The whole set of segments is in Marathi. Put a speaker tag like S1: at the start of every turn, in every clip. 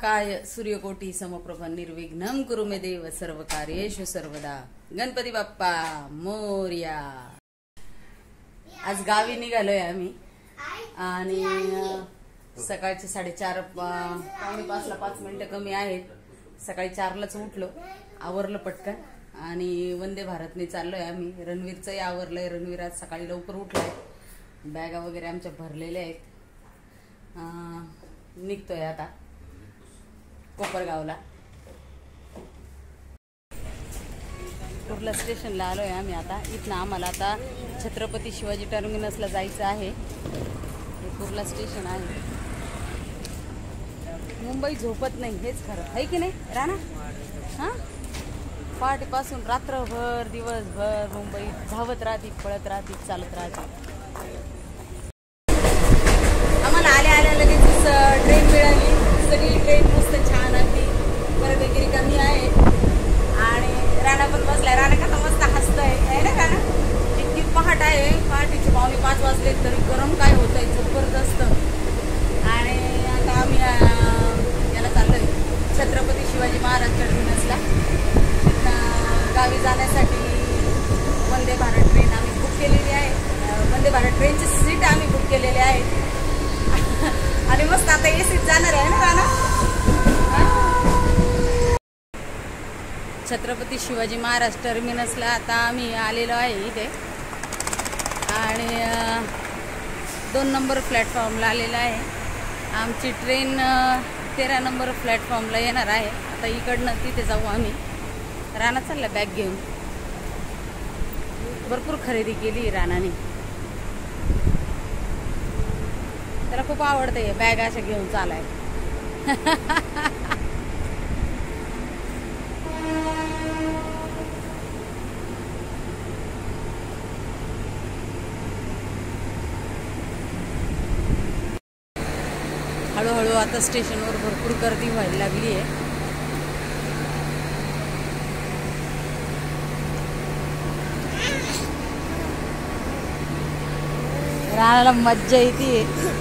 S1: वक्रतुंडमहाकाय सूर्यकोटी समप्रभ निर्विघ्नं कुरु मे देव सर्व कार्येषु सर्वदा. गणपती बाप्पा मोरया. आज गावी निघालोय आम्ही आणि सकाळचे 4:30 पावणे 5ला 5 मिनिटं कमी आहेत. सकाळी 4लाच उठलो, आवरलं पटकन आणि वंदे भारतने चाललोय आम्ही. रणवीरचंही आवरलंय. रणवीर आज सकाळी लवकर उठलाय. बॅगा वगैरे आमच्या भरलेल्या आहेत. निघतोय आता कोपरगावला. कुर्ला स्टेशनला आलोय आम्ही आता. इथनं आम्हाला आता छत्रपती शिवाजी टर्मिनसला जायचं आहे. हे कुर्ला स्टेशन आहे. मुंबई झोपत नाही, हेच खरं आहे की नाही राणा? हां, पहाटेपासून रात्रभर दिवसभर मुंबई धावत राहते, पळत राहते, चालत राहते. आम्हाला आल्या लगेच ट्रेन मिळाली. सगळी ट्रेन मस्त छान अगदी बऱ्यापैकी कमी आहे. आणि राणा पण बसलाय. राणा कसा मस्त हसतोय आहे ना राणा? इतकी पहाट आहे, पहाटेचे 4:45 वाजले तरी गरम काय होतंय जबरदस्त. आणि आता आम्ही याला चाललोय छत्रपती शिवाजी महाराज टर्मिनसला. तिथं गावी जाण्यासाठी वंदे भारत ट्रेन आम्ही बुक केलेली आहे. वंदे भारत ट्रेनची सीट आम्ही बुक केलेली आहे. आणि मस्त आता एसीत जाणार आहे ना राणा? छत्रपती शिवाजी महाराज टर्मिनसला आता आम्ही आलेलो आहे इथे. आणि 2 नंबर प्लॅटफॉर्मला आलेला आहे. आमची ट्रेन 13 नंबर प्लॅटफॉर्मला येणार आहे. आता इकडनं तिथे जाऊ आम्ही. राणा चालला बॅग घेऊन. भरपूर खरेदी केली राणाने. त्याला खूप आवडते बॅग अशा घेऊन चालाय. हळूहळू आता स्टेशनवर भरपूर गर्दी व्हायला लागली आहे. राणाला मज्जा येते.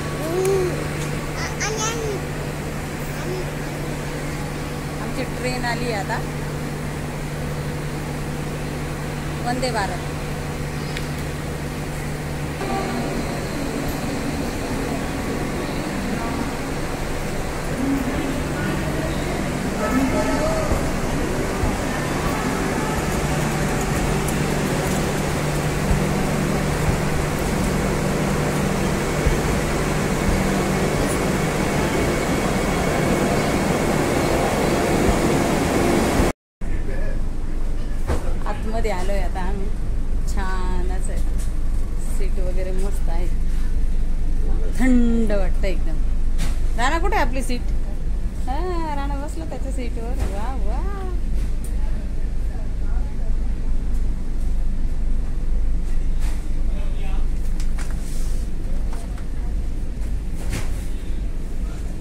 S1: आमची ट्रेन आली आता वंदे भारत. मध्ये आलोय आता आम्ही. छान असं सीट वगैरे मस्त आहे. थंड वाटतं एकदम. राणा कुठे आहे आपली सीट? हा, राणा बसला त्याच्या सीटवर. वा वा.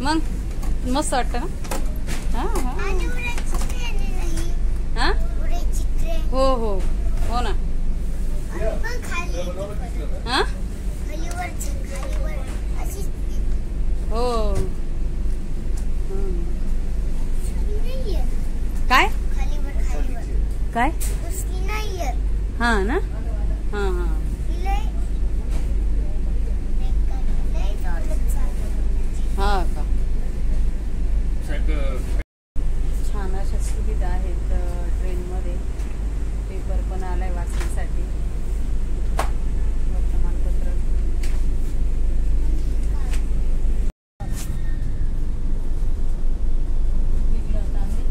S1: मग मस्त वाटतं ना? हा हा हा. हो हो हो ना. हा हो. काय काय? हा ना. हा हा. हा का? छान अशा सुविधा आहेत ट्रेनमध्ये. पेपर पण आलाय वाचण्यासाठी. वर्तमानपत्र. निघलो आता आम्ही.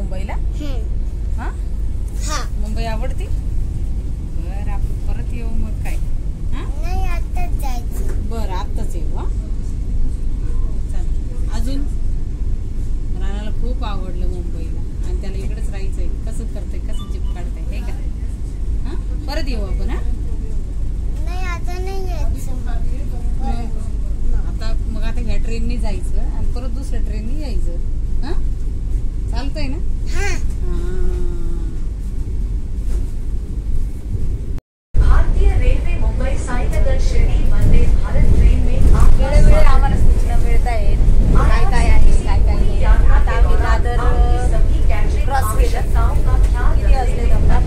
S1: मुंबईला? हा मुंबई आवडती? बरं आपण परत येऊ मग काय?
S2: नाही आताच जायचं.
S1: बरं आत्ताच येऊ. हा अजून राणाला खूप आवडलं मुंबईला आणि त्याला इकडेच राहायचंय. कसं करतंय, कसं जीप काढतंय हे का? हा परत येऊ आपण. हा
S2: नाही आता नाही यायचं.
S1: आता ह्या ट्रेननी जायचं आणि परत दुसऱ्या ट्रेननी यायचं. हा चालतंय ना?
S3: भारतीय रेल्वे मुंबई साईनगर शिर्डी वंदे भारत ट्रेन में
S1: वेळोवेळी आम्हाला सूचना मिळत आहेत काय काय आहे काय काय नाही. आता आम्ही दादर क्रॉस केलं. किती वाजले आपला?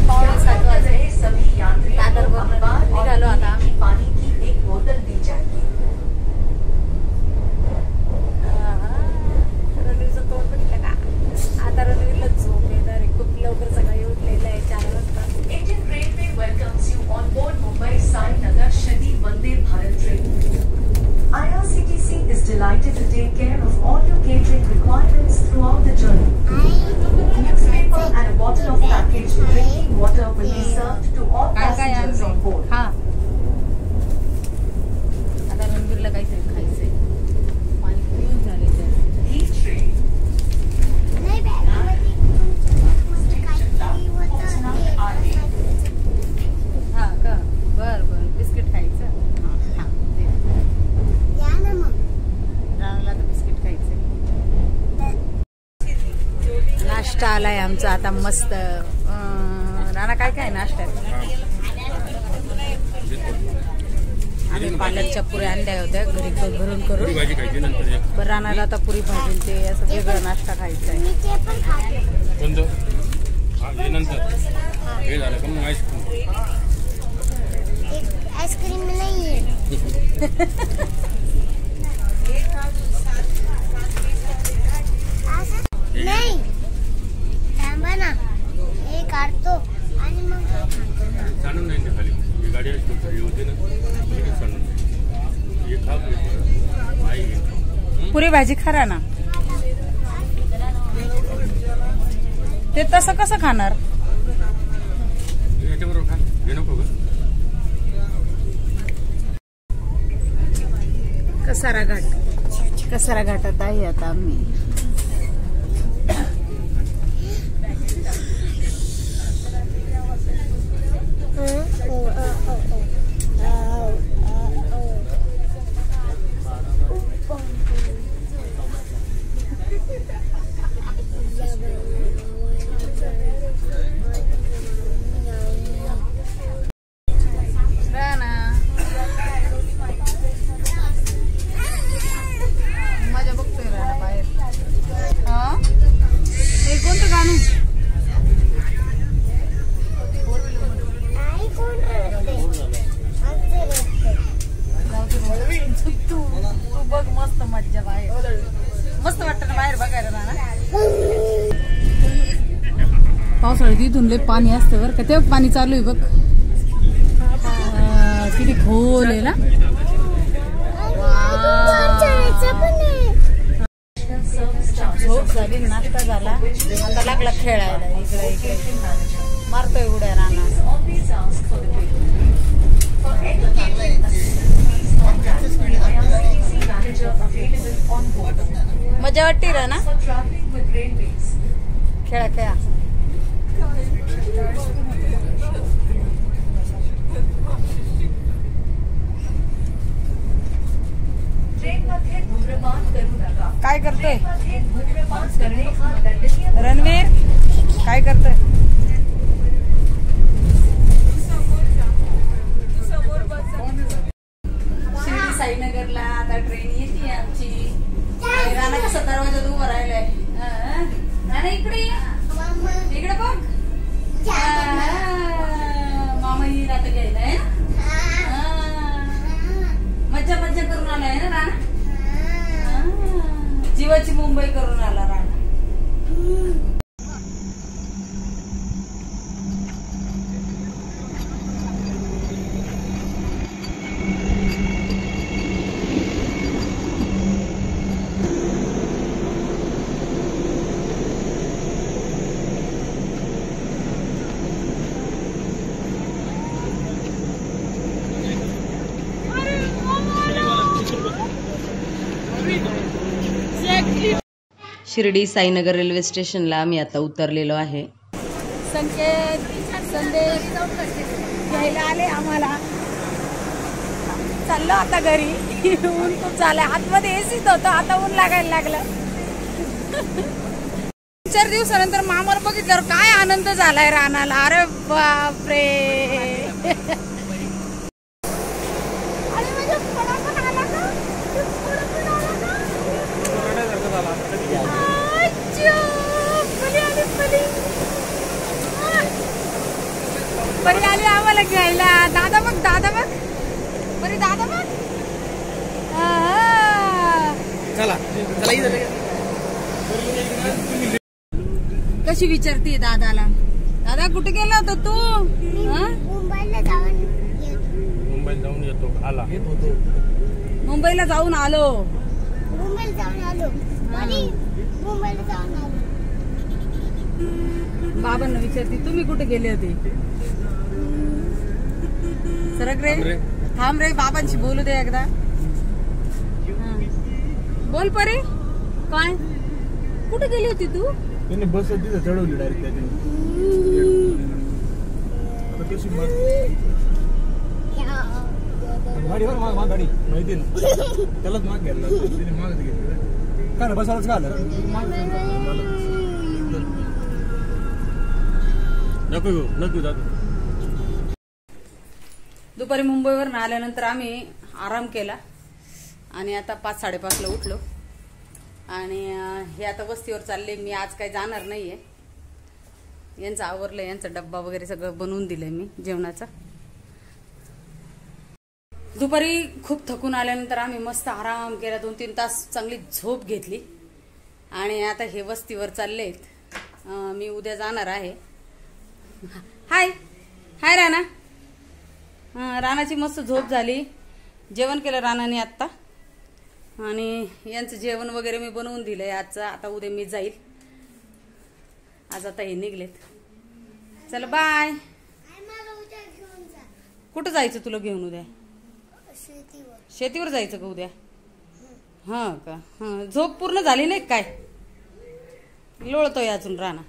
S1: 6:45 वाजले. दादरवरून निघालो आता.
S3: पानी की एक बोतल दी जाएगी.
S1: रणवीरचं तोंड बघितलं का? आता रणवीरला झोप येणार आहे. खूप लवकर सकाळी उठलेलं आहे 4 वाजता.
S3: Indian Railway welcomes you on board Mumbai Sainagar Shirdi Vande Bharat train. IRCTC is delighted to take care of all your catering requirements throughout the journey. Newspaper and a bottle of packaged drinking water will be served to all passengers on board.
S1: हा आता रणवीरला काहीतरी खायचंय. पाणी पिऊन झाले तर
S3: Each train
S2: नाही बॅगमध्ये काहीतरी होतं.
S1: हा का? बर बिस्किट खायचं. हा दे.
S2: या ना मग.
S1: राणाला तर बिस्किट खायचंय. नाश्ता आलाय आमचा आता मस्त. राणा काय काय नाश्त्यात? आम्ही पालकच्या पुऱ्या आणल्या होत्या घरी भरून करून. पण राणाला आता पुरी भाजी ते असं वेगळं नाश्ता खायचा आहे.
S2: मी ते पण खाते. आईस्क्रीम नाहीये. नाही थांबा ना हे काढतो आणि मग
S1: पुरी भाजी खरा ना. ते तसं कसं खाणार? कसारा घाटात आहे आता आम्ही. मजा बघतोय राणा बाहेर. हा हे कोणतं गाणं? तू बघ मस्त मज्जा बाहेर. मस्त वाटतं ना बाहेर बघायला राणा. पावसाळ्यात इथून लय पाणी असतं बरं का. ते पाणी चालू आहे बघ. किती खोल आहे ना. झोप झाली नाश्ता झाला आता लागला खेळायला. इकडे मारतोय उड्या राणा. मजा वाटते राणा. खेळा काय करतोय रणवीर? काय करतोय? शिर्डी साईनगरला आता ट्रेन येते आमची. राणा कसा दरवाजात उभं राहिलाय. राणा इकडे बघ. मामा येईल आता घ्यायला. मज्जा करून आलाय ना राणा. जीवाची मुंबई करून आला राणा. शिर्डी साईनगर रेल्वे स्टेशनला आम्ही आता उतरलेलो आहे. संदेश घ्यायला आले आम्हाला. चाललो आता घरी. ऊन खूप झालंय. आतमध्ये एसीत होतं, आता ऊन लागायला लागलं. 4 दिवसानंतर मामाला बघितल्यावर काय आनंद झालाय रानाला. अरे बापरे. परी आली आम्हाला घ्यायला. दादा बघ, दादा बघ, परी दादा बघ. कशी विचारते दादाला. दादा कुठे गेला होता तू?
S2: मुंबईला जाऊन
S4: येतो. आला
S1: मुंबईला जाऊन आलो.
S2: मुंबईला जाऊन आलो. मुंबईला जाऊन आलो.
S1: बाबांना विचारते तुम्ही कुठे गेले होते. सरक रे, थांब रे, बाबांशी बोलू दे एकदा. बोल परी, काय कुठे गेली होती तू?
S4: त्याने बस तिथं चढवली डायरेक्ट. कशी गाडीवर माग गाडी माहिती ना, त्यालाच माग घ्यायला तिने माग घेतलं. काय बसायलाच का आलं. नको नको जातो.
S1: दुपारी मुंबईवरून आल्यानंतर आम्ही आराम केला आणि आता 5-5:30ला उठलो आणि हे आता वस्तीवर चालले. मी आज काही जाणार नाहीये. यांचं आवरलं, यांचा डब्बा वगैरे सगळं बनवून दिलंय मी जेवणाचा. दुपारी खूप थकून आल्यानंतर आम्ही मस्त आराम केला. 2-3 तास चांगली झोप घेतली आणि आता हे वस्तीवर चाललेत. मी उद्या जाणार आहे. हाय हाय राणा. रानाची मस्त झोप झाली. जेवण केलं रानाने आत्ता आणि यांचं जेवण वगैरे मी बनवून दिलंय आजचं. आता उद्या मी जाईल. आज आता हे निघलेत. चला बाय. कुठं जायचं तुला घेऊन उद्या? शेतीवर जायचं का उद्या? हा का? हा, झोप पूर्ण झाली नाही काय? लोळतोय अजून राणा.